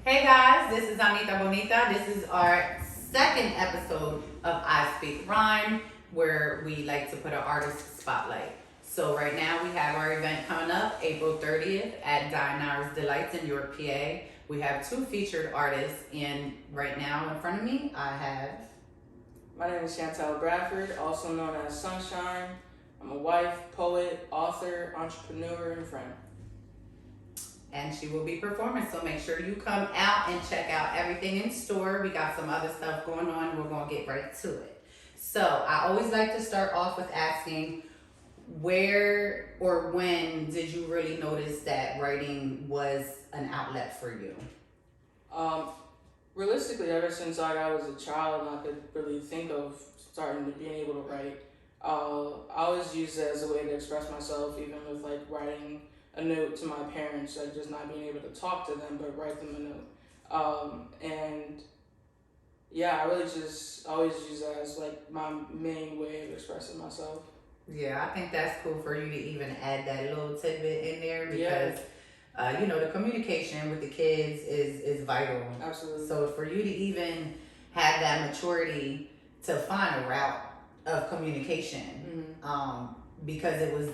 Hey guys, this is Anita Bonita. This is our second episode of I Speak Rhyme, where we like to put an artist spotlight. So right now we have our event coming up April 30th at Dinar's Delights in York, PA. We have two featured artists, and right now in front of me I have. My name is Chantel Bradford, also known as Sunshine. I'm a wife, poet, author, entrepreneur, and friend. And she will be performing. So make sure you come out and check out everything in store. We got some other stuff going on. We're going to get right to it. So I always like to start off with asking, where or when did you really notice that writing was an outlet for you? Um, Realistically, ever since I was a child and I could really think of starting to being able to write, I always used it as a way to express myself, even with like writing a note to my parents, like just not being able to talk to them, but write them a note. And yeah, I really just always use that as like my main way of expressing myself. Yeah, I think that's cool for you to even add that little tidbit in there Yeah, because, the communication with the kids is vital. absolutely. So for you to even have that maturity to find a route of communication, because it was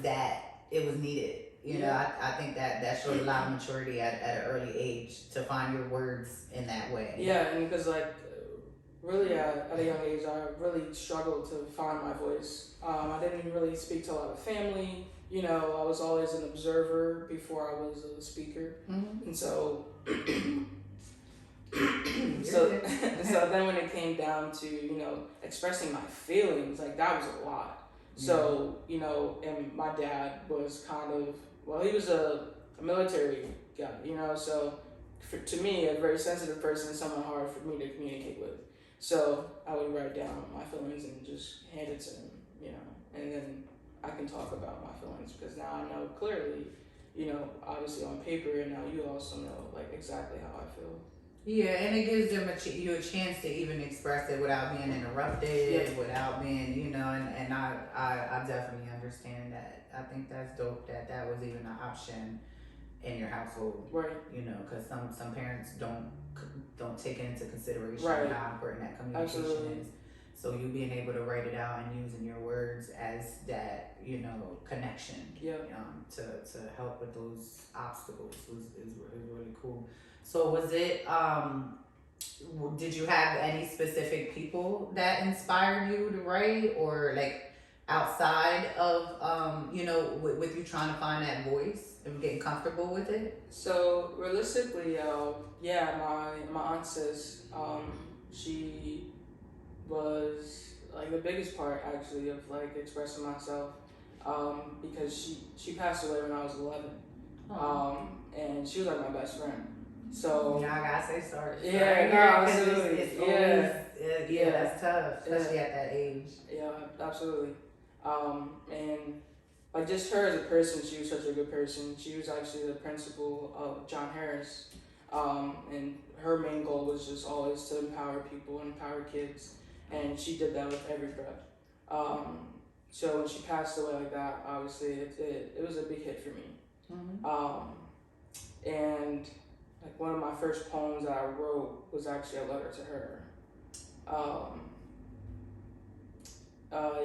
needed. I think that showed a lot of maturity at an early age to find your words in that way. Yeah, and because like really at a young age, I really struggled to find my voice. I didn't really speak to a lot of family. I was always an observer before I was a speaker, and so so so then when it came down to expressing my feelings, like that was a lot. So and my dad was kind of, well, he was a military guy, so to me, a very sensitive person, someone hard for me to communicate with. So I would write down my feelings and just hand it to him, and then I can talk about my feelings because now I know clearly, obviously on paper, and now you also know like exactly how I feel. Yeah, and it gives them you a chance to even express it without being interrupted, without being, and I definitely understand that. I think that's dope that was even an option in your household, Right. Because some parents don't take into consideration Right. how important that communication Absolutely. is. So you being able to write it out and using your words as that, connection, Yep. to help with those obstacles is really cool. So was it did you have any specific people that inspired you to write, or like outside of with you trying to find that voice and getting comfortable with it? So realistically, yeah, my aunt sis, she was like the biggest part actually of like expressing myself, because she passed away when I was 11, and she was like my best friend. So I gotta say sorry. yeah, no, absolutely, It's yeah, yeah, that's tough, especially at that age. yeah, absolutely, and like just her as a person, she was such a good person. She was actually the principal of John Harris, and her main goal was just always to empower people, empower kids, and she did that with every breath. So when she passed away like that, obviously it was a big hit for me. And like one of my first poems that I wrote was actually a letter to her.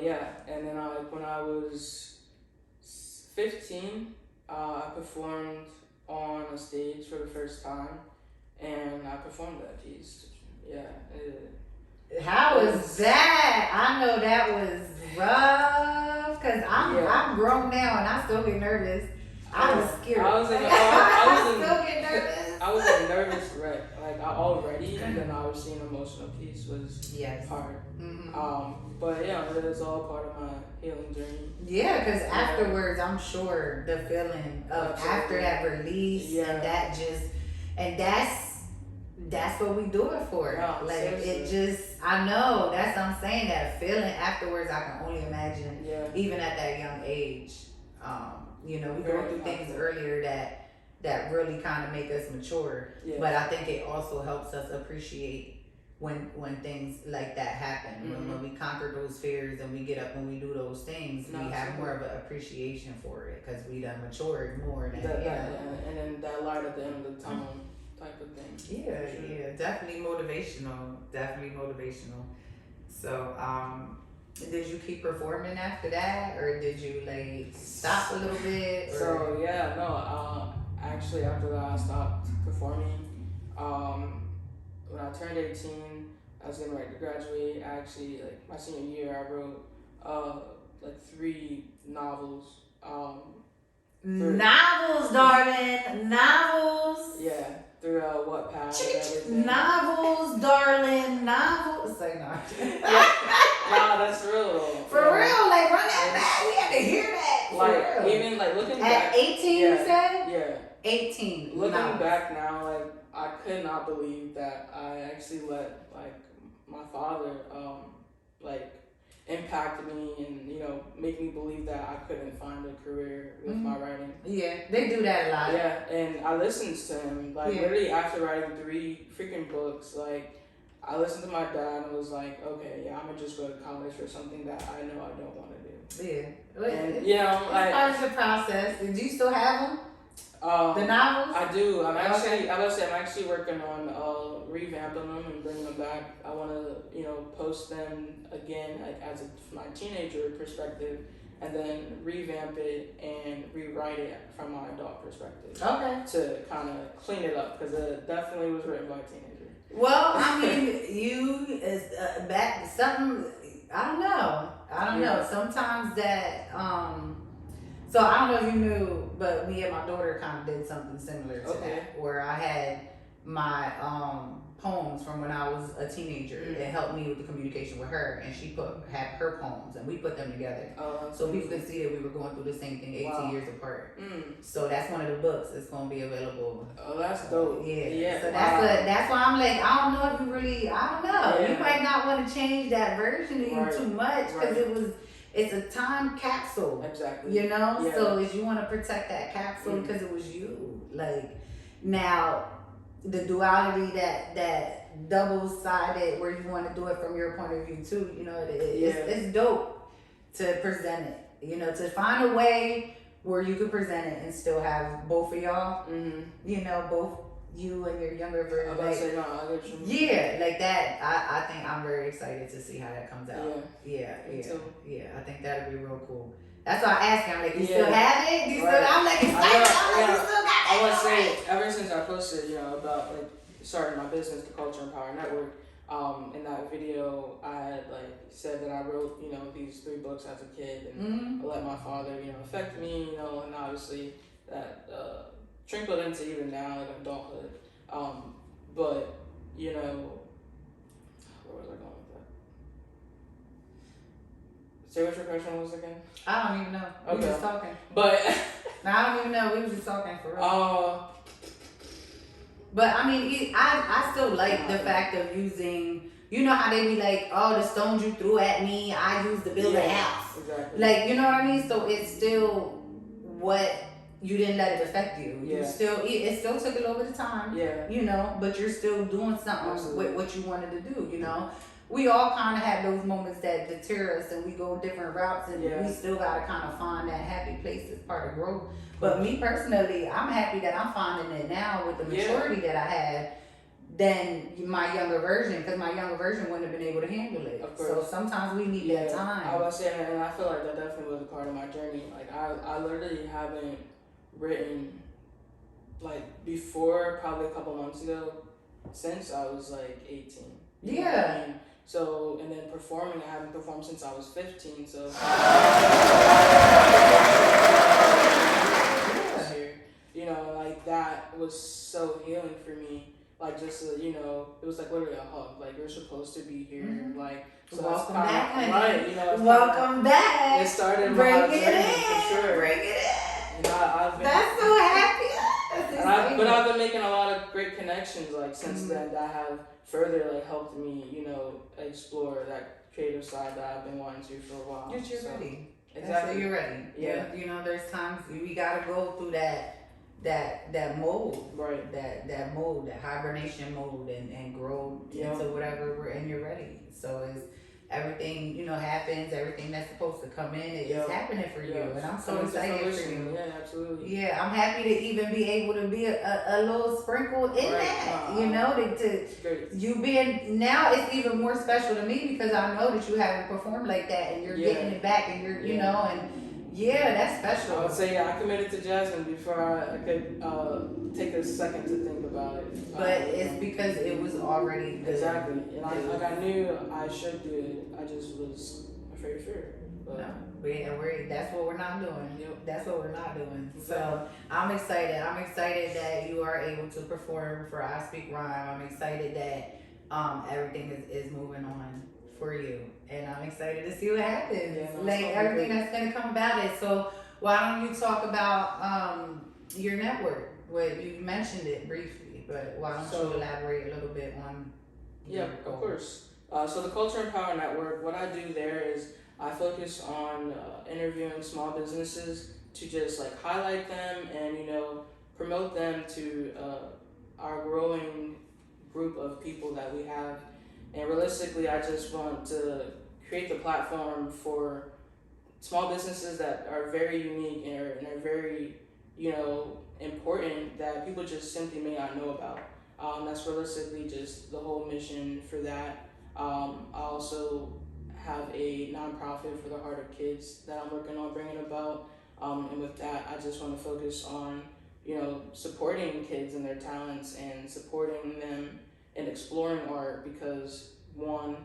Yeah, and then when I was 15, I performed on a stage for the first time, and I performed that piece. Yeah. How was that? I know that was rough because I'm grown now and I still get nervous. I was scared. I still get nervous. I was a nervous wreck. Like I already, and then obviously an emotional piece was hard. But yeah, it was all part of my healing journey. Yeah, because afterwards, I'm sure the feeling of after that release, and that's what we do it for. No, like seriously. it just, I know that's what I'm saying. That feeling afterwards, I can only imagine. Yeah. Even at that young age, we go through things earlier that really kind of make us mature. Yeah. But I think it also helps us appreciate when things like that happen. When we conquer those fears and we get up and we do those things, we have more of an appreciation for it because we done matured more than and then that light at the end of the tunnel type of thing. Yeah, For sure. yeah, definitely motivational. Definitely motivational. So, did you keep performing after that, or did you like stop a little bit? Or? So yeah, no. Actually, after that, I stopped performing. When I turned 18, I was getting ready to graduate. Actually, like my senior year, I wrote like 3 novels. Novels, darling, novels. Yeah, through Wattpad and everything. Novels, darling, novels. Say no. Nah, that's real. For real, like run that back. We had to hear that. For Like real. even like looking At back. 18, you said? Yeah. 18. Looking novels. back now, like I could not believe that I actually let like my father like impact me and make me believe that I couldn't find a career with my writing. Yeah, they do that a lot. Yeah, and I listened to him like literally after writing 3 freaking books. Like I listened to my dad and was like, okay, yeah, I'm gonna just go to college for something that I know I don't want to do. Yeah, And it's part of the process. Do you still have them? The novels? I do. I'm actually working on revamping them and bringing them back. I want to, post them again like as my teenager perspective, and then revamp it and rewrite it from my adult perspective. Okay. To kind of clean it up because it definitely was written by a teenager. Well, I mean, you is back something. I don't know. Sometimes that So I don't know if you knew, but me and my daughter kind of did something similar to that, where I had my poems from when I was a teenager. It helped me with the communication with her, and she had her poems, and we put them together. So people could see that we were going through the same thing 18 years apart. So that's one of the books that's going to be available. Oh, that's dope. Yeah. So that's why I'm like, I don't know if you really, I don't know. Yeah. You might not want to change that version of you too much because it's a time capsule. Exactly. Yeah. So if you want to protect that capsule because it was you. Like now, the duality that double-sided where you want to do it from your point of view too. It's dope to present it. To find a way where you could present it and still have both of y'all. Both you and your younger version. Like that. I think I'm very excited to see how that comes out. Yeah. I think that'd be real cool. That's why I asked him. I'm like, you still have it? You still? I'm like excited. I'm like, you still got it? I want to say, ever since I posted, about like starting my business, the Culture and Power Network. In that video, I had like said that I wrote, these 3 books as a kid, and I let my father, affect me, and obviously that trickled into even now like adulthood. But where was I going with that? Say what your question was again. I don't even know. We were just talking. But I don't even know. We were just talking for real. But I mean, I still like the fact of using. You know how they be like, oh, the stones you threw at me, I used to build a house. Exactly. Like, you know what I mean? So it's still what you didn't let it affect you. Yeah. It still took a little bit of time. Yeah. But you're still doing something with what you wanted to do. We all kind of have those moments that deter us and we go different routes and we still got to kind of find that happy place as part of growth. But me personally, I'm happy that I'm finding it now with the maturity that I had than my younger version, because my younger version wouldn't have been able to handle it. So sometimes we need that time. I was saying, and I feel like that definitely was a part of my journey. Like I literally haven't written like before probably a couple months ago since I was like 18. You know what I mean? So, and then performing, I haven't performed since I was 15, so like that was so healing for me. Like just, it was like literally a hug. Like you're supposed to be here. Like, so welcome back, honey. Right, welcome back. It started Bring my it journey in. for sure. Bring it in. I've been, that's so happy. But I've been making a lot of great connections like since then that have further like helped me, explore that creative side that I've been wanting to for a while. You're ready. Exactly. So you're ready. Yeah. There's times we gotta go through that mode. Right. That mode, that hibernation mode and grow into whatever and you're ready. So everything, happens, everything that's supposed to come in, it's happening for you. And I'm so Coming to excited for fruition. you. Yeah, absolutely. Yeah, I'm happy to even be able to be a little sprinkle in that, It's great. you being, now it's even more special to me because I know that you haven't performed like that and you're getting it back and you're, that's special. I would say, I committed to Jasmine before I could take a second to think about it. But it's because it was already good. Exactly. And I knew I should do it. I just was afraid of fear. But No, that's what we're not doing. Yep. That's what we're not doing. Exactly. So I'm excited. I'm excited that you are able to perform for I Speak Rhyme. I'm excited that everything is moving on for you. And I'm excited to see what happens. Yeah, no, like everything that's gonna come about it. So why don't you talk about your network? Well, you mentioned it briefly, but why don't you elaborate a little bit on yeah, of course. So the Culture and Power Network, what I do there is I focus on interviewing small businesses to just like highlight them and promote them to our growing group of people that we have. And realistically, I just want to create the platform for small businesses that are very unique and are very important that people just simply may not know about. That's realistically just the whole mission for that. I also have a nonprofit for the Heart of Kids that I'm working on bringing about. And with that, I just want to focus on, supporting kids and their talents and supporting them in exploring art because one,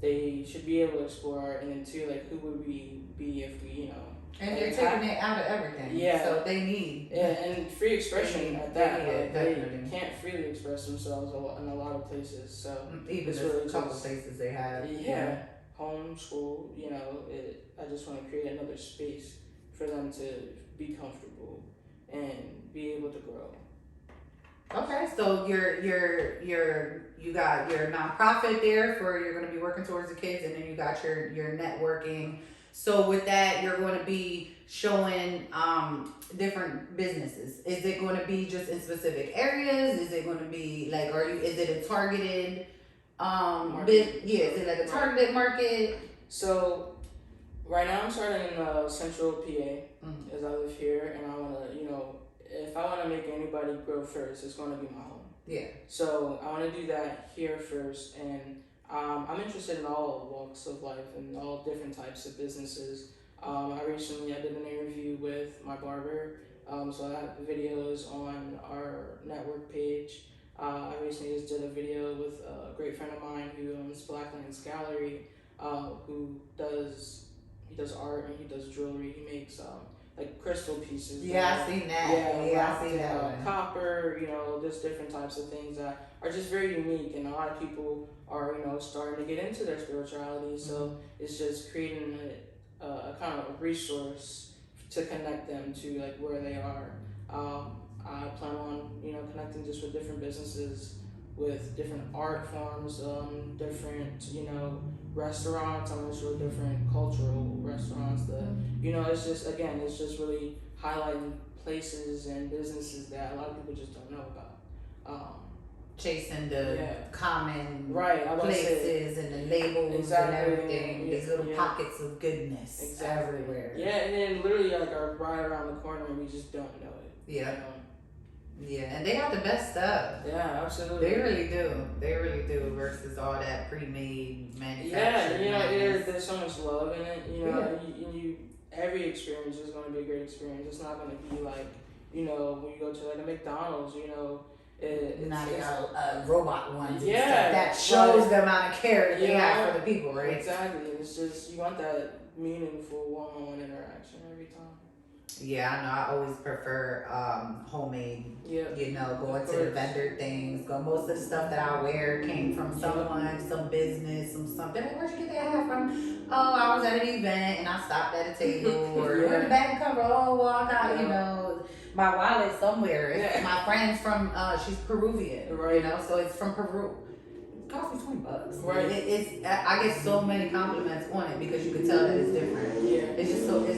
they should be able to explore art, and then two, like who would we be if we, And they're taking it out of everything. Yeah. So they need. And free expression at that. They can't freely express themselves in a lot of places. So even really a couple places they have. Yeah. Home, school, I just want to create another space for them to be comfortable and be able to grow. Okay, so you got your nonprofit there for you're going to be working towards the kids, and then you got your networking. So with that, you're going to be showing different businesses. Is it going to be just in specific areas? Is it going to be like, is it a targeted is it like a targeted market? So right now I'm starting in Central PA as I live here, and I want to, if I want to make anybody grow first, it's going to be my home. Yeah. So I want to do that here first, and I'm interested in all walks of life and all different types of businesses. I did an interview with my barber, so I have videos on our network page. I recently just did a video with a great friend of mine who owns Blacklands Gallery, who does art and he does jewelry. He makes like crystal pieces. Yeah, I seen that. Yeah, I seen that. Copper, just different types of things that are just very unique, and a lot of people are, starting to get into their spirituality. So it's just creating a kind of a resource to connect them to like where they are. I plan on, connecting just with different businesses, with different art forms, different, restaurants. I'm going to show different cultural restaurants that, it's just really highlighting places and businesses that a lot of people just don't know about. Chasing the common places and the labels and everything. These little pockets of goodness everywhere. Yeah, and then literally like are right around the corner and we just don't know it. Yeah. Yeah, and they got the best stuff. Yeah, absolutely. They really do. They really do versus all that pre-made manufactured. Yeah, there's so much love in it. You every experience is going to be a great experience. It's not going to be like, when you go to like a McDonald's, not robot ones. Yeah, that shows the amount of care that they have for the people, right? Exactly. It's just you want that meaningful one-on-one interaction every time. Yeah, I know. I always prefer homemade. Yeah. Going to the vendor things. Most of the stuff that I wear came from someone, some business, something. Like, where'd you get that hat from? Oh, I was at an event and I stopped at a table. Or where'd the bag come from? Oh, well, I got my wallet somewhere. It's my friend's from. She's Peruvian. Right. So it's from Peru. Cost me $20. Right. I get so many compliments on it because you can tell that it's different. Yeah. It's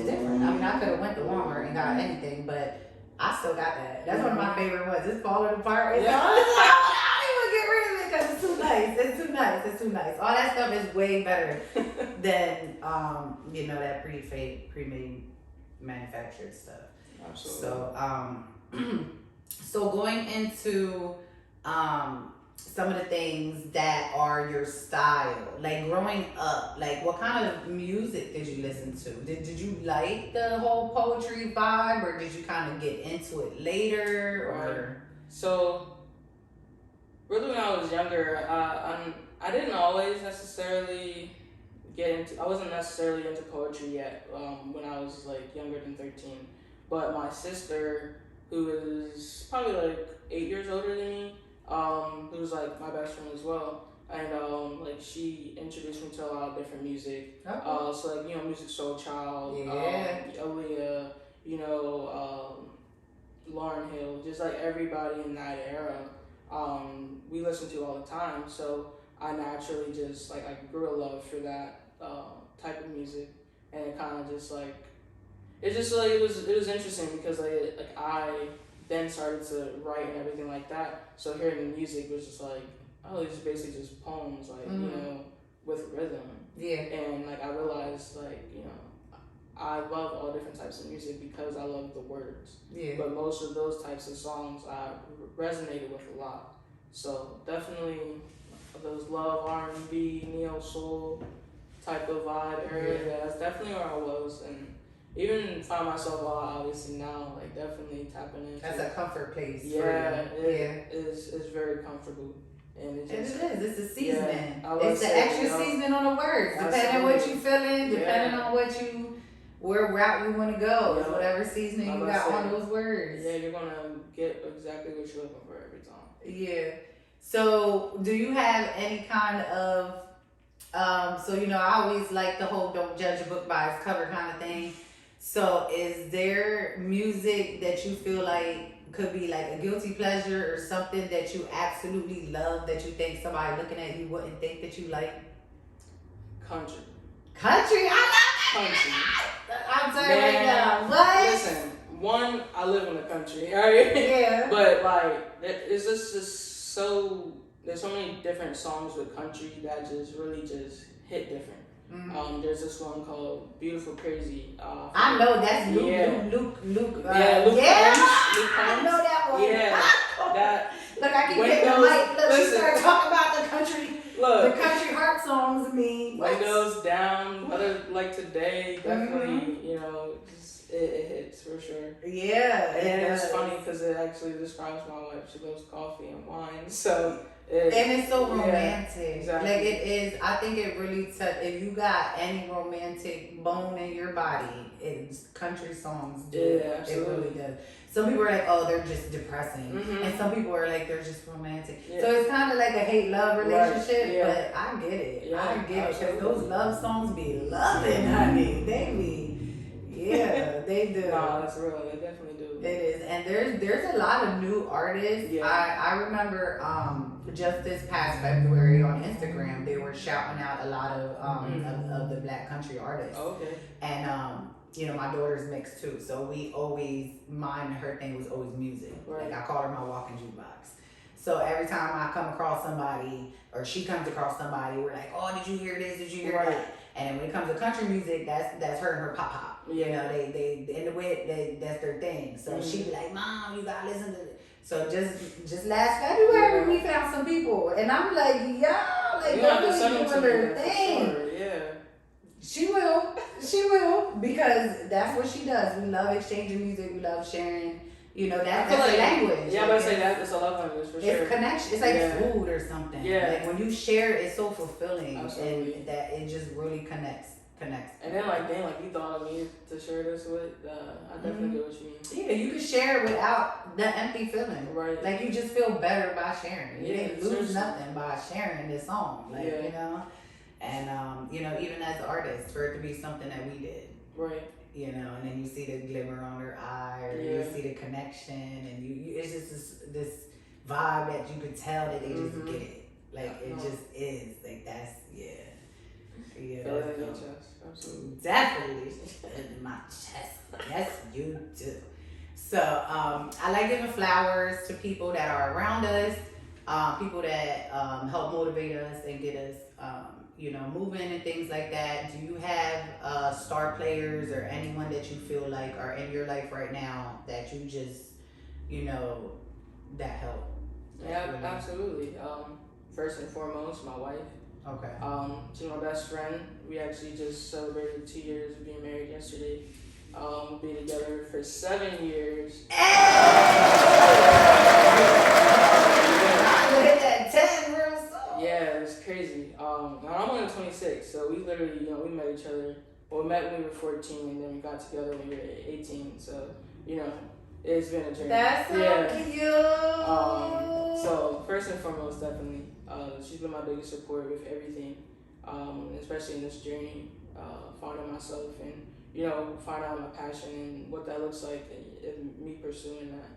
different. I mean, I could have went to Walmart and got anything, but I still got that. That's one of my favorite ones. It's falling apart. I don't even get rid of it because it's too much. nice. It's too nice. It's too nice. All that stuff is way better than that pre-made manufactured stuff. Absolutely. So going into some of the things that are your style, like growing up, like what kind of music did you listen to? Did you like the whole poetry vibe, or did you kind of get into it later, or? So, really, when I was younger, I didn't always necessarily I wasn't necessarily into poetry yet when I was like younger than 13. But my sister, who is probably like 8 years older than me, who was like my best friend as well, and like she introduced me to a lot of different music. Okay. So like Music Soul Child, Yeah. Aaliyah, Lauryn Hill, just like everybody in that era, we listened to all the time. So I naturally just like I grew a love for that type of music, and it kind of just like it was interesting because like I then started to write and everything like that. So hearing the music was just like, oh, it's basically just poems, like with rhythm. Yeah. And like I realized like I love all different types of music because I love the words. Yeah. But most of those types of songs I resonated with a lot. So definitely those love R&B, neo soul type of vibe area. Yeah, that's definitely where I was, and even find myself a lot obviously now, like definitely tapping into. That's a comfort place. Yeah, it is very comfortable. And it is. just, It's a seasoning. Yeah, it's the extra seasoning on the words. Depending on what you feeling, depending on where route you want to go. It's whatever seasoning you got on those words. Yeah, you're gonna get exactly what you're looking for every time. Yeah. So do you have any kind of I always like the whole don't judge a book by its cover kind of thing. So is there music that you feel like could be like a guilty pleasure or something that you absolutely love that you think somebody looking at you wouldn't think that you like? Country, I love country. I'm sorry right now. What? Listen, one, I live in the country, alright? Yeah. But like, it's just so, there's so many different songs with country that just really just hit different. Mm-hmm. There's this one called Beautiful Crazy. I know that's Luke. Yeah. Luke. Luke I know that one. Yeah. That. Look, I keep getting the mic. Look, she listen. started talking about the country. Look. The country heart songs. Windows Down. Better Like Today. Definitely. Just it hits for sure. Yeah. And it's funny because it actually describes my wife. She loves coffee and wine. So. And it's so romantic. Yeah, exactly. Like it is. I think it really if you got any romantic bone in your body, it's country songs do. Yeah, absolutely. It really does. Some people are like, oh, they're just depressing, and some people are like, they're just romantic. Yeah. So it's kind of like a hate-love relationship, but I get it. Yeah, I get it because those love songs be loving, honey. They be, they do. Nah, that's real. They definitely do. It is, and there's a lot of new artists. Yeah. I remember just this past February on Instagram, they were shouting out a lot of the black country artists. Oh, okay. And my daughter's mixed too, so we always her thing was always music. Right. Like I call her my walking jukebox. So every time I come across somebody or she comes across somebody, we're like, oh, did you hear this? Did you hear that? And when it comes to country music, that's her and her pop. Yeah. They in the wit, that's their thing. So she'd be like, Mom, you gotta listen to it. So just last February we found some people, and I'm like, y'all, like they're really doing their thing. Sure. Yeah. She will, because that's what she does. We love exchanging music. We love sharing. That's a language. Yeah, I'm gonna say that. It's a love language for sure. It's connection. It's like food or something. Yeah. Like when you share, it's so fulfilling. Absolutely. And that it just really connects. And then you thought of me to share this with. I definitely get what you mean. Yeah, you can share without the empty feeling. Right. Like you just feel better by sharing. You didn't lose seriously. nothing by sharing this song. And even as artists, for it to be something that we did. Right. And then you see the glimmer on her eye, or you see the connection, and it's just this vibe that you could tell that they just get it. Like it just is. Like that's Feel it in your chest. Absolutely. Definitely in my chest. Yes, you do. So I like giving flowers to people that are around us. people that help motivate us and get us, moving and things like that. Do you have star players or anyone that you feel like are in your life right now that you just, that help? Yeah, absolutely. First and foremost, my wife. Okay. She's my best friend. We actually just celebrated 2 years of being married yesterday. We'll be together for 7 years. Yeah, it was crazy. I'm only 26, so we literally, we met each other. Well, we met when we were 14, and then we got together when we were 18. So, it's been a journey. That's so cute. So first and foremost, definitely, she's been my biggest support with everything, especially in this journey, finding myself and finding out my passion and what that looks like, and me pursuing that.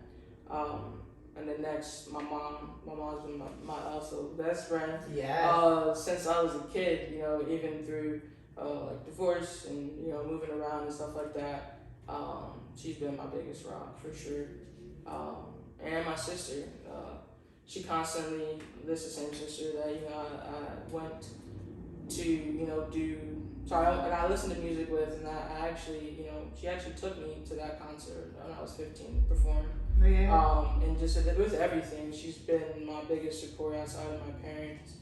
And then next, my mom. My mom's been my also best friend. Yeah. Since I was a kid, even through like divorce and moving around and stuff like that. She's been my biggest rock for sure. And my sister. She constantly, this is the same sister that I went to do. And I listened to music with, and I actually she actually took me to that concert when I was 15 to perform. Yeah. And just with everything, she's been my biggest support outside of my parents.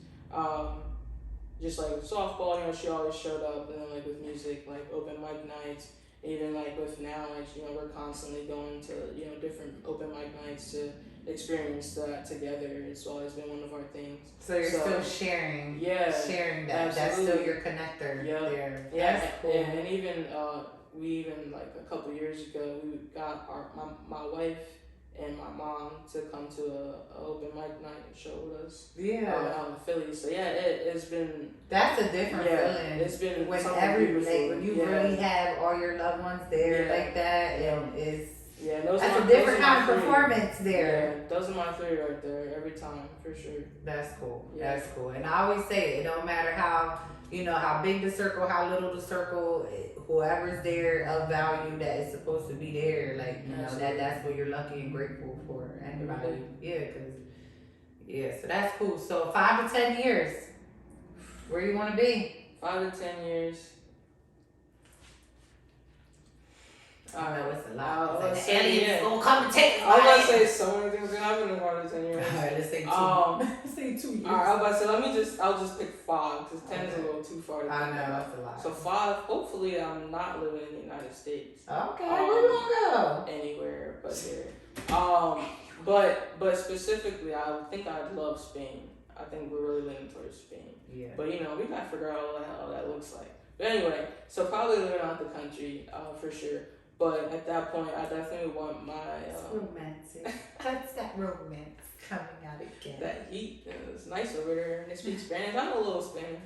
Just like with softball, she always showed up, and then like with music, like open mic nights. Even like with now, like we're constantly going to different open mic nights to experience that together. It's always been one of our things. So you're still sharing. Yeah. Sharing that. Absolutely. That's still your connector there. Yeah. That's cool. And even we even like a couple years ago, we got my wife and my mom to come to a open mic night and show with us. Yeah. Out in Philly. So yeah, it's been. That's a different feeling. It's been when beautiful. when you really have all your loved ones there like that, and it's. Yeah, that's a different kind of performance there. Yeah, those are my three right there every time for sure. That's cool. Yeah. That's cool. And I always say it don't matter how how big the circle, how little the circle, whoever's there of value that is supposed to be there, like that's what you're lucky and grateful for. Anybody, so that's cool. So 5 to 10 years, where you want to be? 5 to 10 years. I know it's a lot. I was Like gonna the say, aliens gonna come and take I was gonna say so many things gonna happen in 5 to 10 years. Alright, let's say 2. Let's say 2 years. Alright, I was about to say I'll just pick 5 because 10 is a little too far to I think know, about. that's a lot. So 5, hopefully I'm not living in the United States. Okay, where you gonna go? Anywhere but here. But specifically, I think I'd love Spain. I think we're really leaning towards Spain. Yeah. But we gotta figure out how that looks like. But anyway, so probably living out the country, for sure. But at that point, I definitely want my it's romantic. What's that romance coming out again? that heat. It's nice over there, and they speak Spanish. I know a little Spanish,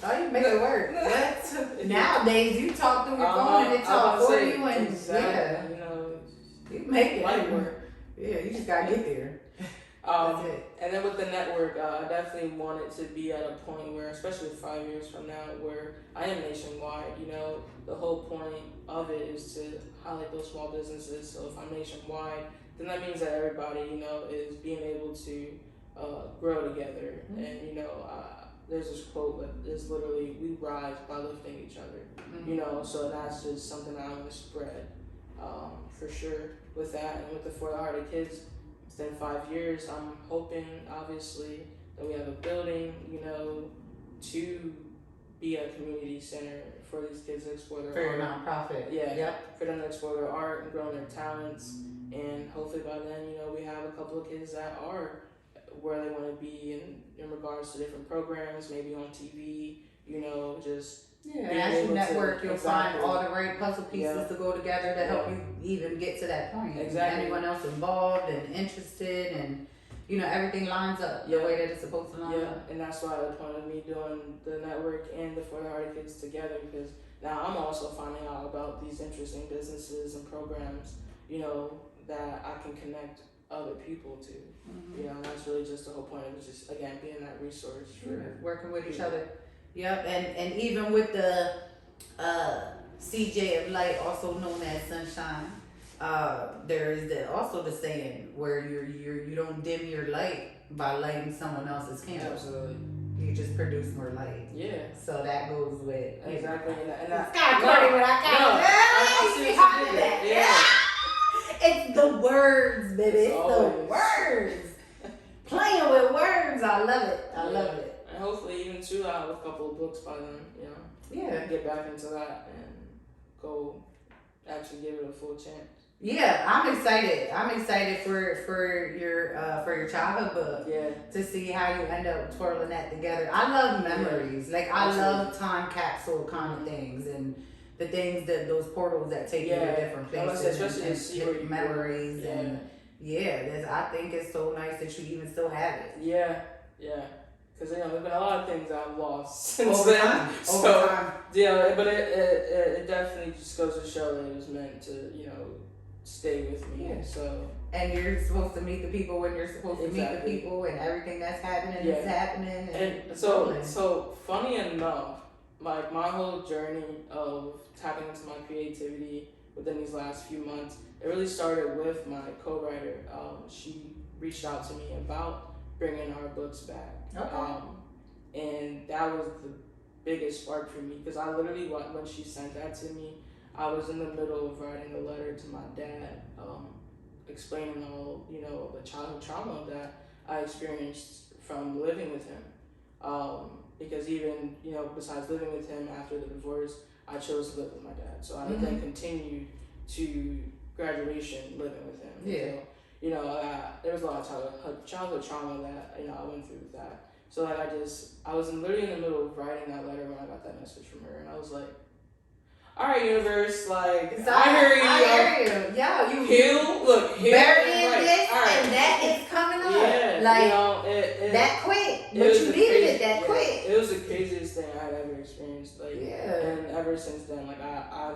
Oh, you make it work. What? Nowadays, you talk through your phone and they talk for you, and exactly, you make it light work. Yeah, you just gotta get there. That's it. And then with the network, I definitely want it to be at a point where, especially 5 years from now, where I am nationwide. The whole point of it is to highlight those small businesses. So if I'm nationwide, then that means that everybody, is being able to grow together. Mm-hmm. And there's this quote that is literally, "We rise by lifting each other." Mm-hmm. So that's just something I want to spread for sure with that, and with the For the Heart of Kids. Within 5 years, I'm hoping, obviously, that we have a building, to be a community center for these kids to explore their art. For your nonprofit. Yeah. Yep. For them to explore their art and grow their talents. And hopefully by then, we have a couple of kids that are where they want to be in regards to different programs, maybe on TV, just... Yeah, and as you network, you'll find exactly. all the right puzzle pieces to go together to help you even get to that point. Exactly. Anyone else involved and interested, and everything lines up the way that it's supposed to line up. And that's why the point of me doing the network and the For the Heart of Kids together, because now I'm also finding out about these interesting businesses and programs, that I can connect other people to. Mm-hmm. And that's really just the whole point of it, just again being that resource for working with each other. Yep, and even with the CJ of Light, also known as Sunshine, there is also the saying where you don't dim your light by lighting someone else's candle. Absolutely. You just produce more light. Yeah. So that goes with Exactly. And it's kind of corny, but I see what you did. Yeah. It's the words, baby. It's the always. words. Playing with words. I love it. I love it. And hopefully even too, I'll have a couple of books by then, you know. Yeah. Get back into that and go actually give it a full chance. Yeah, I'm excited. I'm excited for your childhood book. Yeah. To see how you end up twirling that together. I love memories. Like I love time capsule kind of things and the things that those portals that take you to different places especially and memories and I think it's so nice that you even still have it. Yeah. Because there's been a lot of things I've lost since Over then. time. Yeah, but it definitely just goes to show that it was meant to, stay with me. Yeah. So. And you're supposed to meet the people when you're supposed to meet the people, and everything that's happening is happening. And so funny enough, like my whole journey of tapping into my creativity within these last few months, it really started with my co-writer. She reached out to me about bringing our books back. Okay. And that was the biggest spark for me because I literally, when she sent that to me, I was in the middle of writing a letter to my dad, explaining all, the childhood trauma that I experienced from living with him. Because even, besides living with him after the divorce, I chose to live with my dad. So I then continued to graduation living with him. Yeah. So, there was a lot of childhood trauma that, I went through with that. So I was literally in the middle of writing that letter when I got that message from her. And I was like, all right, universe, like, I hear you. Yeah, you heal. Burying right. this all right. and that is coming up. Yeah, like, that quick. But you needed it that quick. It was the craziest thing I had ever experienced. Like, and ever since then, like, I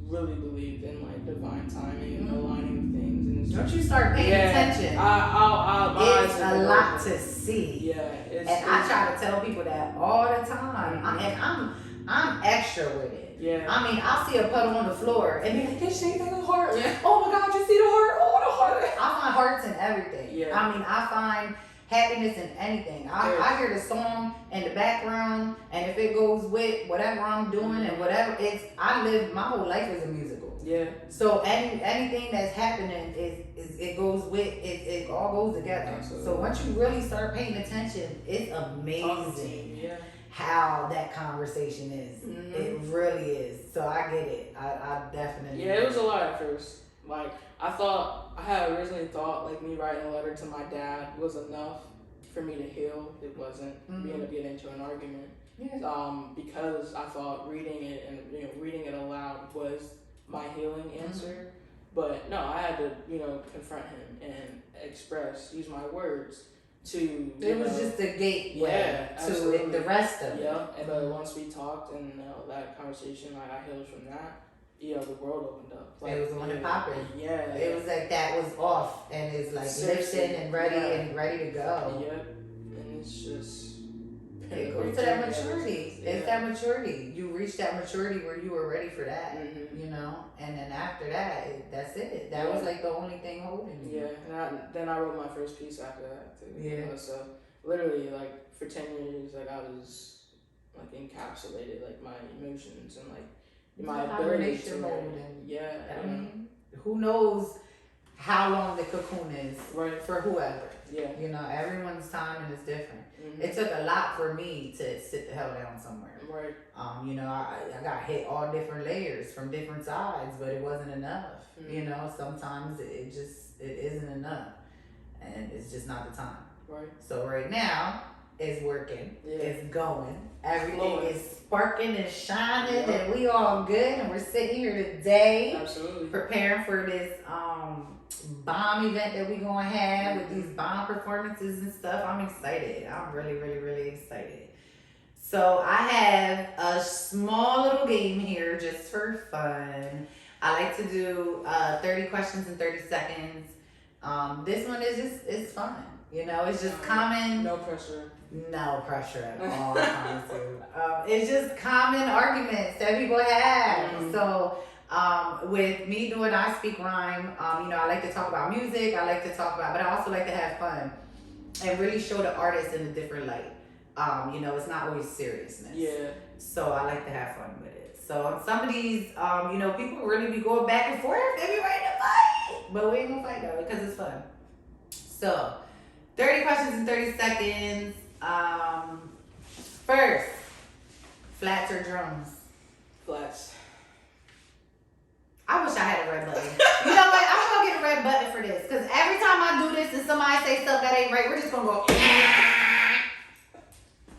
really believed in, like, divine timing and aligning of things. And it's Don't you start paying attention. It's a lot to see. Yeah. And I try to tell people that all the time. I'm extra with it. Yeah. I mean, I'll see a puddle on the floor and be like, this shaped like a heart. Yeah. Oh my God, you see the heart? Oh, the heart. I find hearts in everything. Yeah. I mean, I find happiness in anything. I hear the song in the background, and if it goes with whatever I'm doing and whatever, I live my whole life as a musical. Yeah. So anything that's happening it goes with it all goes together. Absolutely. So once you really start paying attention, it's amazing. Yeah. How that conversation is. It really is. So I get it. I definitely. Yeah, it was a lot at first. Like, I had originally thought, like, me writing a letter to my dad was enough for me to heal. It wasn't. We ended up getting into an argument. Yeah. Because I thought reading it and, reading it aloud was my healing answer. But no, I had to, confront him and use my words. It was just a gateway to the rest of it. Yeah, and once we talked and that conversation, like, I healed from that, the world opened up. Like, it was on the popping. Yeah. It was like that was off and it's like lifting and ready to go. Yep. And it's just. It goes to that maturity. It's that maturity. You reach that maturity where you were ready for that, and then after that, that's it. That was like the only thing holding you. Yeah, and then I wrote my first piece after that too. Yeah. So literally, like, for 10 years, like, I was, like, encapsulated, like, my emotions and, like, my ability to I mean, who knows how long the cocoon is for whoever. Yeah. Everyone's timing is different. It took a lot for me to sit the hell down somewhere. Right. I got hit all different layers from different sides, but it wasn't enough. Sometimes it isn't enough, and it's just not the time. Right. So right now, it's working. Yeah. It's going. Everything is sparking and shining, and we all good. And we're sitting here today, absolutely, preparing for this bomb event that we're gonna have with these bomb performances and stuff. I'm excited. I'm really, really, really excited. So I have a small little game here just for fun. I like to do 30 questions in 30 seconds. This one is it's fun. It's just common. No pressure. No pressure at all, I promise you. It's just common arguments that people have. So With me doing I Speak Rhyme, I like to talk about music. I like to talk about, but I also like to have fun and really show the artist in a different light. It's not always seriousness. Yeah. So I like to have fun with it. So on some of these, people really be going back and forth. They be ready to fight, but we ain't gonna fight though because it's fun. So 30 questions in 30 seconds. First, flats or drums? Flats. I wish I had a red button. You know what? I'm gonna get a red button for this. Because every time I do this and somebody say stuff that ain't right, we're just gonna go.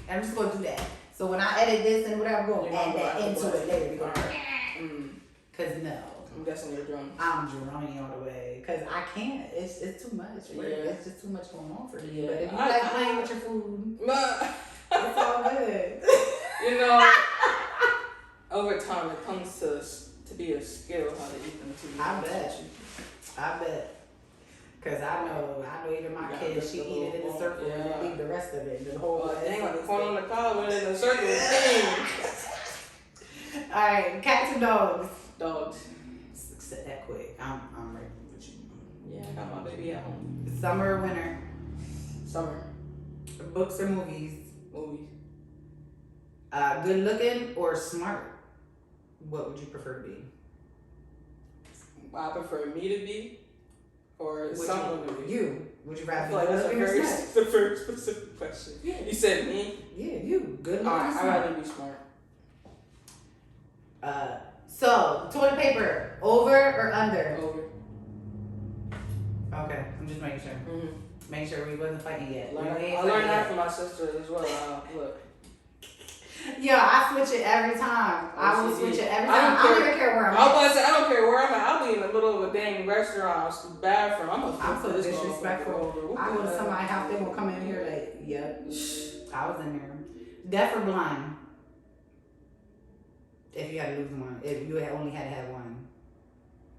And I'm just gonna do that. So when I edit this and whatever, I'm gonna add that into it later. Because no. I'm guessing you're drums. I'm drumming all the way. Because I can't. It's too much. Yeah. It's just too much going on for me. Yeah. But if you like playing with your food, it's all good. Over time it comes to be a skill how to eat them too. I bet. Cause I know even my kids, she eat it in a circle and then leave the rest of it. The whole dang, like the corn on the cob went in a circle. Dang. Alright, cats and dogs. Dogs. Said that quick. I'm ready with you. Yeah, I got my baby at home. Summer or winter? Summer. Books or movies? Movies. Good looking or smart? What would you prefer to be? I prefer me to be, or someone to be. You. Would you rather be like good that's looking or smart? the very specific question. Yeah. You said me? Yeah, you. Good looking or Alright, I'd smart? rather be smart. So, toilet paper, over or under? Over. Okay, I'm just making sure. Mm-hmm. Make sure we wasn't fighting yet. I learned that from my sister as well. Look. Yeah, I switch it every time. I will switch it every time. I don't even care where I'm I was about to say, I don't care where I'm at. I'll be in the middle of a dang restaurant, bathroom. I'm so disrespectful. I go to somebody's house, they will come in here like, yep, I was in there. Deaf or blind? If you had to lose one. If you only had to have one.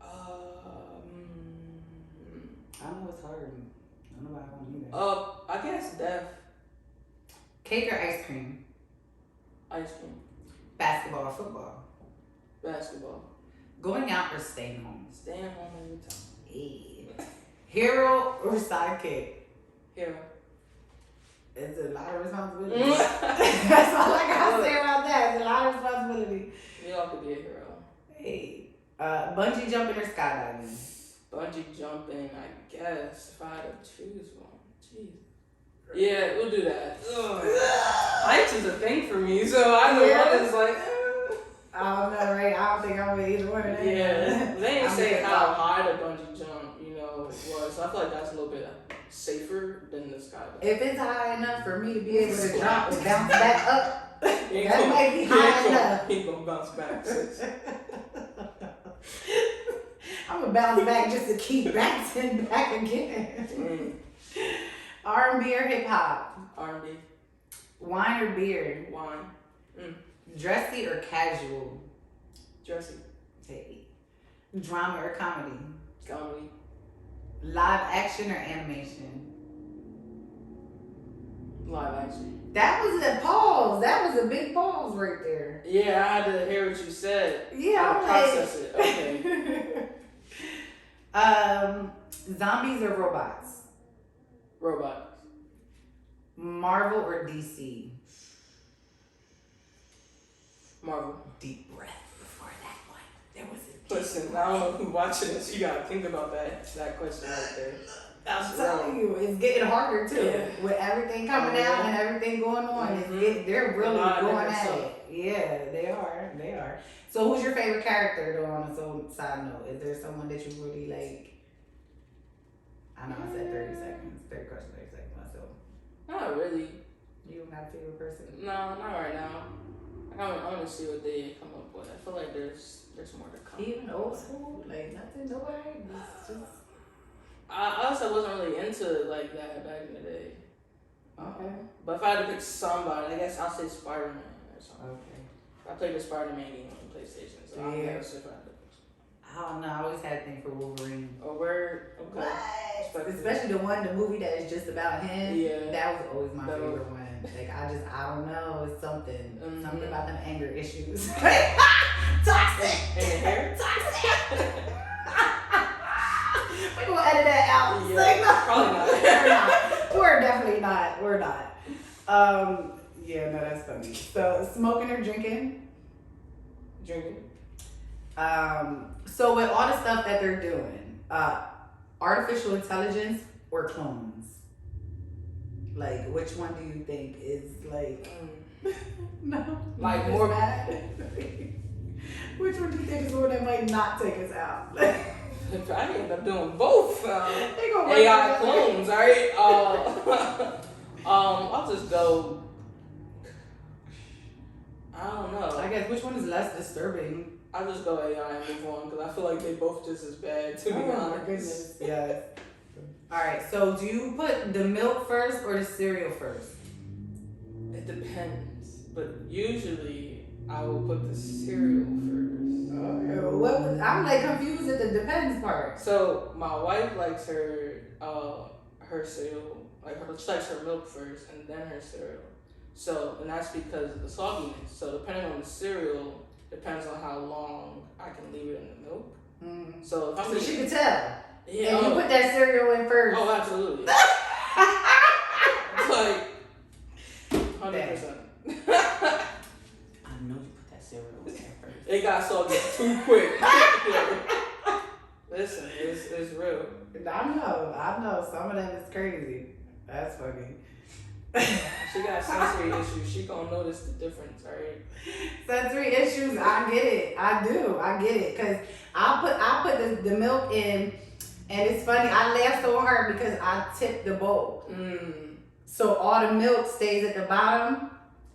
I know it's hard. I don't know why I won't either. I guess deaf. Cake or ice cream? Ice cream. Basketball or football? Basketball. Going out or staying home? Staying home every time. Yeah. Hero or sidekick? Hero. It's a lot of responsibility. That's all I gotta say about that. It's a lot of responsibility. You all could be a hero. Hey. Bungee jumping or skydiving? Bungee jumping, I guess. If I had to choose one. Jeez. Yeah, we'll do that. Heights is a thing for me, so I know one is like. I don't know, right? I don't think I'm with either one of them. Yeah, they ain't say how high the bungee jump, was. So I feel like that's a little bit safer than the skydiving. If it's high enough for me to be able to jump and bounce back up, that might be high enough. He gonna bounce back. I'm gonna bounce back just to keep bouncing back again. R&B or hip hop? R&B. Wine or beer? Wine. Dressy or casual? Dressy. Hey. Drama or comedy? Comedy. Live action or animation? Live action. That was a pause. That was a big pause right there. Yeah, I had to hear what you said. Yeah, I had to I'm process it. Okay. Zombies or robots? Robots. Marvel or DC? Marvel. Deep breath before that one. There was a Listen, I don't know who's watching this. You gotta think about that question right there. I'm telling you, it's getting harder too. Yeah. With everything coming out and everything going on, they're really going at it. Yeah, they are. They are. So, who's your favorite character though? On a side note, is there someone that you really like? I know I said 30 seconds. 30 questions, 30 seconds. So, not really. You don't have a favorite person? No, not right now. I want to see what they come up with. I feel like there's more to come. Even old school, like nothing, nobody. It's just. I also wasn't really into like that back in the day. Okay. But if I had to pick somebody, I guess I'll say Spider-Man or something. Okay. I played the Spider-Man game on PlayStation, so I guess if I had to pick. I I don't know. I always had a thing for Wolverine. A word. Okay. What? Especially the movie that is just about him. Yeah. That was always my favorite one. Like I don't know. It's something. Mm-hmm. Something about them anger issues. Toxic. And the hair. Toxic. We're gonna edit that out. Yeah, Like, no. probably not. We're not. We're definitely not. We're not. Yeah, no, that's funny. So smoking or drinking? Drinking. So with all the stuff that they're doing, artificial intelligence or clones? Like, which one do you think is like no, like more bad? Which one do you think is the one that might not take us out? If I end up doing both, They gonna work AI together. clones, alright? I'll just go. I don't know. I guess which one is less disturbing? I'll just go AI and move on because I feel like they both just as bad. To be Oh honest. my goodness. Yes. All right. So do you put the milk first or the cereal first? It depends, but usually I will put the cereal first. Okay. I'm like confused at the depends part. So my wife likes her cereal, she likes her milk first and then her cereal. So, and that's because of the sogginess. So depending on the cereal, depends on how long I can leave it in the milk. Mm. So if I'm So she can tell. yeah, And you put that cereal in first. oh, absolutely. It's like 100%. I know you put that cereal in there first. It got soggy too quick. Listen, it's real. I know. Some of them is crazy. That's funny. She got sensory issues. She gonna notice the difference, alright? Sensory issues, I get it. I do. I get it. Cause I put the milk in, and it's funny. I laugh so hard because I tip the bowl, so all the milk stays at the bottom,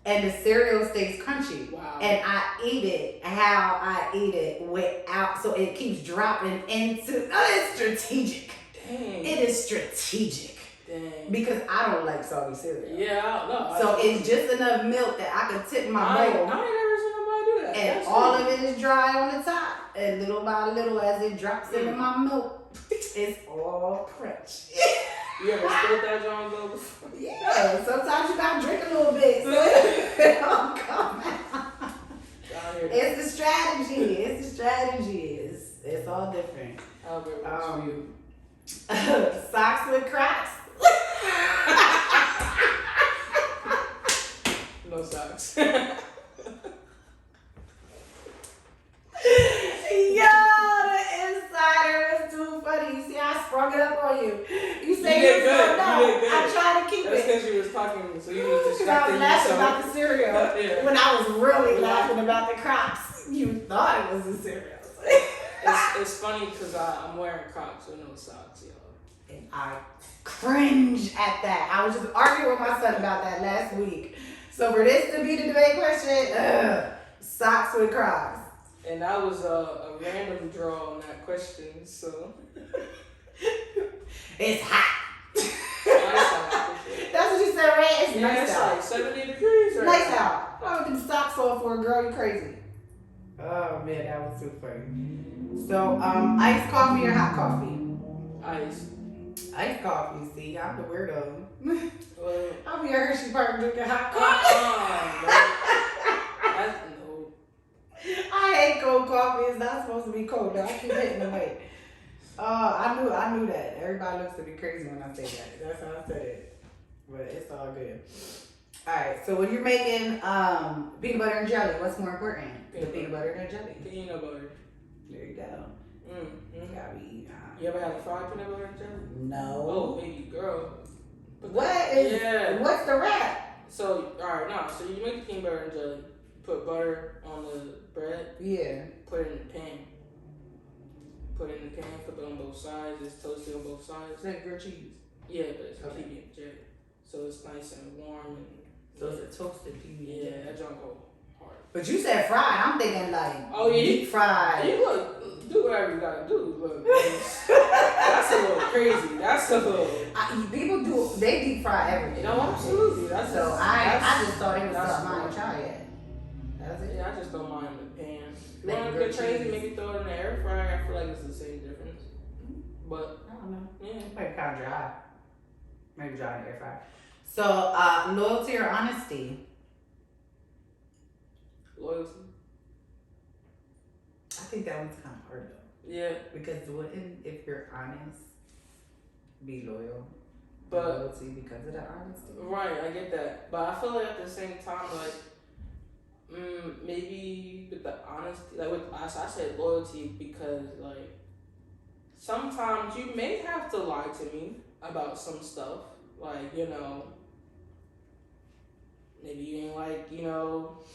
and the cereal stays crunchy. Wow. And I eat it how I eat it without, so it keeps dropping into. Oh, it's strategic. Dang. It is strategic. Dang. Because I don't like soggy cereal. Yeah, I don't know. So it's just enough milk that I can tip my I bowl. ain't never seen nobody do that. And That's all cool. of it is dry on the top. And little by little, as it drops into my milk, it's all crunch. You ever spilled that John though before? Yeah, sometimes you gotta drink a little bit so it don't come out. It's the strategy. It's the strategy. It's all different. Albert, what's for you? Socks with Crocs. No socks. Yo, the insider is too funny. You see, I sprung it up on you. You say did you don't good. know. You did good. I try to keep That's it. because you was talking, so you was Because I was distracting laughing yourself. about the cereal. Yeah. When I was really laughing about the Crocs. You thought it was the cereal. It's funny because I'm wearing Crocs with no socks, y'all. And I cringe at that. I was just arguing with my son about that last week. So for this to be the debate question, socks with Crocs. And that was a random draw on that question, so. It's hot. Nice out. That's what you said, right? It's Yeah, nice it's out. like 70 degrees right Nice now. out. Why would them socks on for a girl? You crazy. Oh man, that was too funny. So, iced coffee or hot coffee? Ice. Iced coffee. See, I'm the weirdo. Well, I'll be at Hershey Park drinking hot coffee. That's no. I hate cold coffee. It's not supposed to be cold. Though. I keep hitting the weight. I knew that. Everybody looks at me crazy when I say that. That's how I said it. But it's all good. Alright, so when you're making peanut butter and jelly, what's more important? The peanut butter and jelly. Peanut butter. There you go. You gotta be eating hot. You ever had a fried peanut butter and jelly? No. Oh, baby girl. What's the wrap? So, alright, so you make the peanut butter and jelly, put butter on the bread, Yeah. put it in the pan. Put it in the pan, flip it on both sides, it's toasted on both sides. It's like grilled cheese. Yeah, but it's Okay. PB and J. So it's nice and warm and So it's a toasted PB. yeah, that junk go hard. But you said fried. I'm thinking like Oh, yeah. deep fried. You look, do whatever you gotta do. Look, that's a little crazy. That's a little. People they deep fry everything. No, absolutely. That's So just, I just thought it was that's something I smart. would try it. That's it. Yeah, I just don't mind the pan. You Like want to grilled could cheese. change it, maybe throw it in the air fryer. I feel like it's the same difference. But I don't know. yeah, Maybe kind of dry. Maybe dry in the air fryer. So, loyalty or honesty? loyalty. I think that one's kind of hard though. Yeah, Because wouldn't, if you're honest, be loyal? but Loyalty because of the honesty. right, I get that. But I feel like at the same time, like maybe with the honesty, like with I said loyalty because like sometimes you may have to lie to me about some stuff, like maybe you ain't like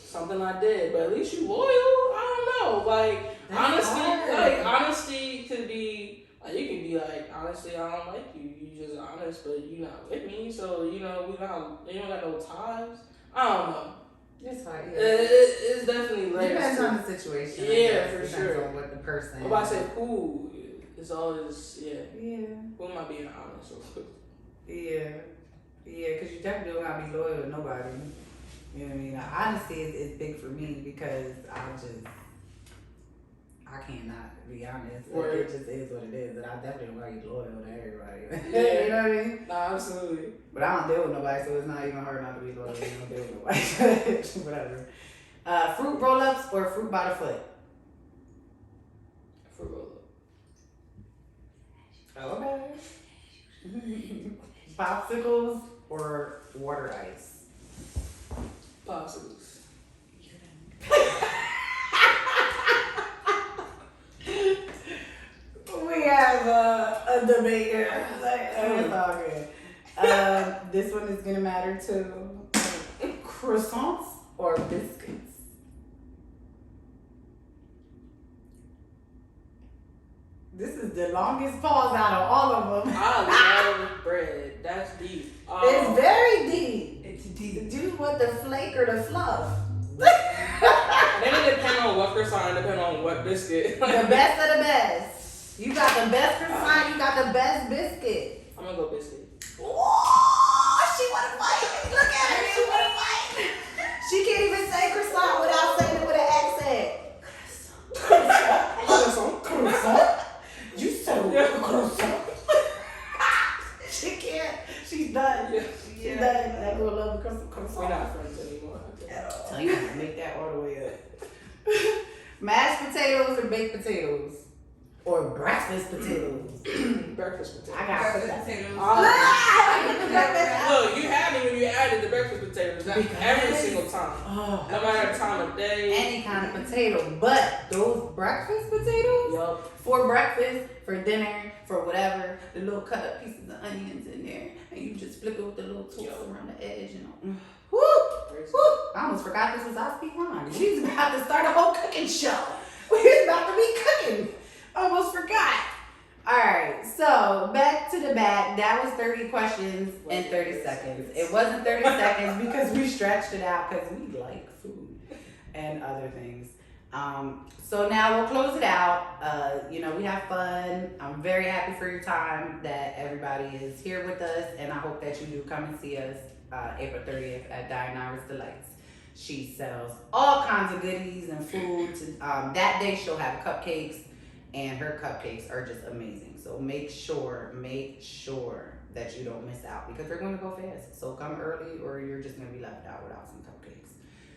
something I did, but at least you loyal. I don't know, like That's hard. honesty could be. Like, you can be like, honestly, I don't like you. You just honest, but you not with me, so we not. You don't got no ties. I don't know. It's hard. Yeah. It's definitely layers. Depends to on it. the situation. I Yeah, guess. for Depends sure. on what the person. I'm about to say who. It's always Yeah. Who am I being honest with? Yeah. Yeah, because you definitely don't gotta be loyal to nobody. You know what I mean? Honesty is big for me because I cannot be honest. Right. It just is what it is, and I definitely don't gotta be loyal to everybody. Yeah. You know what I mean? Nah, absolutely. But I don't deal with nobody, so it's not even hard not to be loyal. You don't deal with nobody. Whatever. Fruit roll-ups or fruit by the foot? For real. Okay. Popsicles or water ice? Popsicles. We have a debate here. It's all good. This one is gonna matter too. Croissants or biscuits? This is the longest pause out of all of them. I love bread. That's deep. It's very deep. It's deep. Do you want the flake or the fluff? Then it depends on what croissant, it depends on what biscuit. The best of the best. You got the best croissant, you got the best biscuit. I'm gonna go biscuit. Oh, she wanna fight. Look at her, she wanna fight. She can't even say croissant without saying it with an accent. Croissant. Croissant? You said Yeah. croissant. She can't. She's done. Yeah. She's done. That girl love croissant. We're not friends anymore. Tell you how to make that all the way up. Mashed potatoes or baked potatoes? Or breakfast potatoes? Breakfast potato. I got Breakfast potatoes. Look, you had me when you added the breakfast potatoes. Not Because- every single time. Oh, No matter the time of day. any kind of potato, but those breakfast potatoes Yup. for breakfast, for dinner, for whatever, the little cut up pieces of onions in there, and you just flip it with the little tools around the edge, Woo! Crazy. Woo! I almost forgot this was I Speak Line. She's about to start a whole cooking show. We're about to be cooking. Almost forgot. Alright, so back to the back. That was 30 questions in 30 seconds. It wasn't 30 seconds because we stretched it out because we like food and other things. So now we'll close it out. We have fun. I'm very happy for your time that everybody is here with us, and I hope that you do come and see us April 30th at Diana's Delights. She sells all kinds of goodies and foods. That day she'll have cupcakes, and her cupcakes are just amazing. So make sure that you don't miss out because they're going to go fast. So come early or you're just going to be left out without some cupcakes.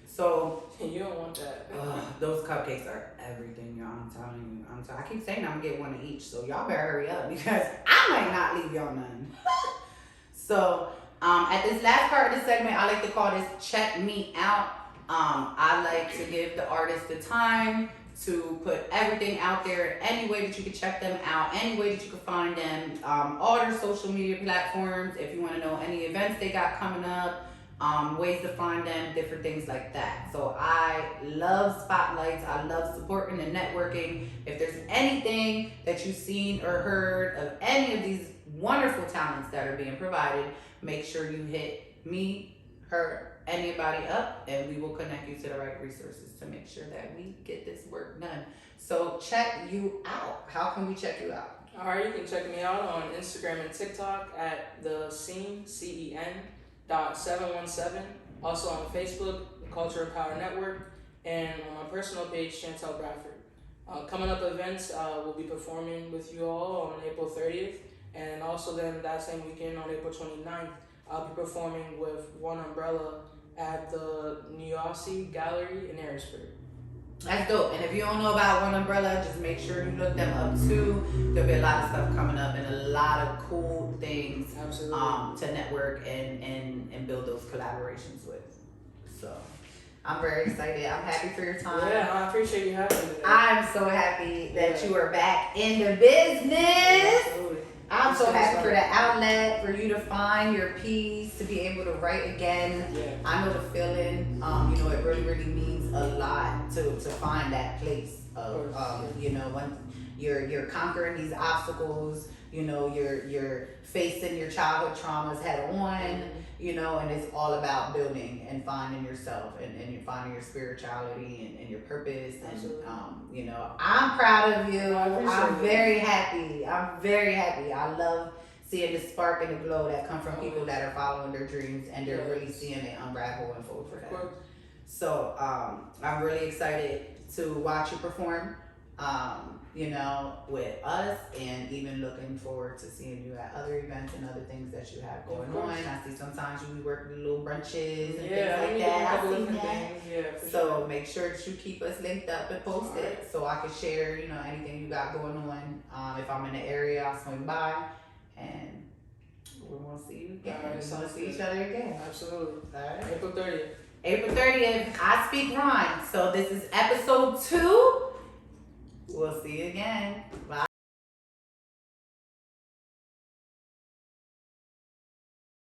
So You don't want that. those cupcakes are everything, y'all. I'm telling you. I keep saying I'm gonna get one of each, so y'all better hurry up because I might not leave y'all none. So at this last part of the segment, I like to call this Check Me Out. I like to give the artist the time to put everything out there, any way that you can check them out, any way that you can find them, all their social media platforms, if you want to know any events they got coming up, ways to find them, different things like that. So I love spotlights. I love supporting and networking. If there's anything that you've seen or heard of any of these wonderful talents that are being provided, make sure you hit me, her, anybody up, and we will connect you to the right resources to make sure that we get this work done. So check you out. How can we check you out? Alright, you can check me out on Instagram and TikTok at the scene, CEN.717. Also on Facebook, the Culture and Power Network, and on my personal page, Chantel Bradford. Coming up events, we'll be performing with you all on April 30th. And also then that same weekend on April 29th, I'll be performing with One Umbrella at the Niasi Gallery in Harrisburg. That's dope. And if you don't know about One Umbrella, just make sure you look them up too. There'll be a lot of stuff coming up and a lot of cool things Absolutely. to network and build those collaborations with. So I'm very excited. I'm happy for your time. Yeah, I appreciate you having me today. I'm so happy that you are back in the business. Absolutely. I'm so happy for the outlet, for you to find your peace, to be able to write again. Yeah. I know the feeling, you know, it really, really means a lot to find that place of, you know, when you're conquering these obstacles, you know, you're facing your childhood traumas head on, you know, and it's all about building and finding yourself and you're finding your spirituality and your purpose. Absolutely. And, you know, I'm proud of you. I appreciate I'm it. very happy. I'm very happy. I love seeing the spark and the glow that come from people that are following their dreams and they're really seeing it unravel and fold for them. Of course. So I'm really excited to watch you perform, you know, with us, and even looking forward to seeing you at other events and other things that you have going on. I see sometimes you work with little brunches and things like that. I see that. Yeah, for So sure. make sure that you keep us linked up and posted Alright. so I can share, you know, anything you got going on. If I'm in the area, I'll swing by and we're gonna see you again. Alright, We're gonna sounds see good. each other again. Absolutely. Alright. April 30th. April 30th, I Speak Rhyme. So this is episode 2. We'll see you again. Bye.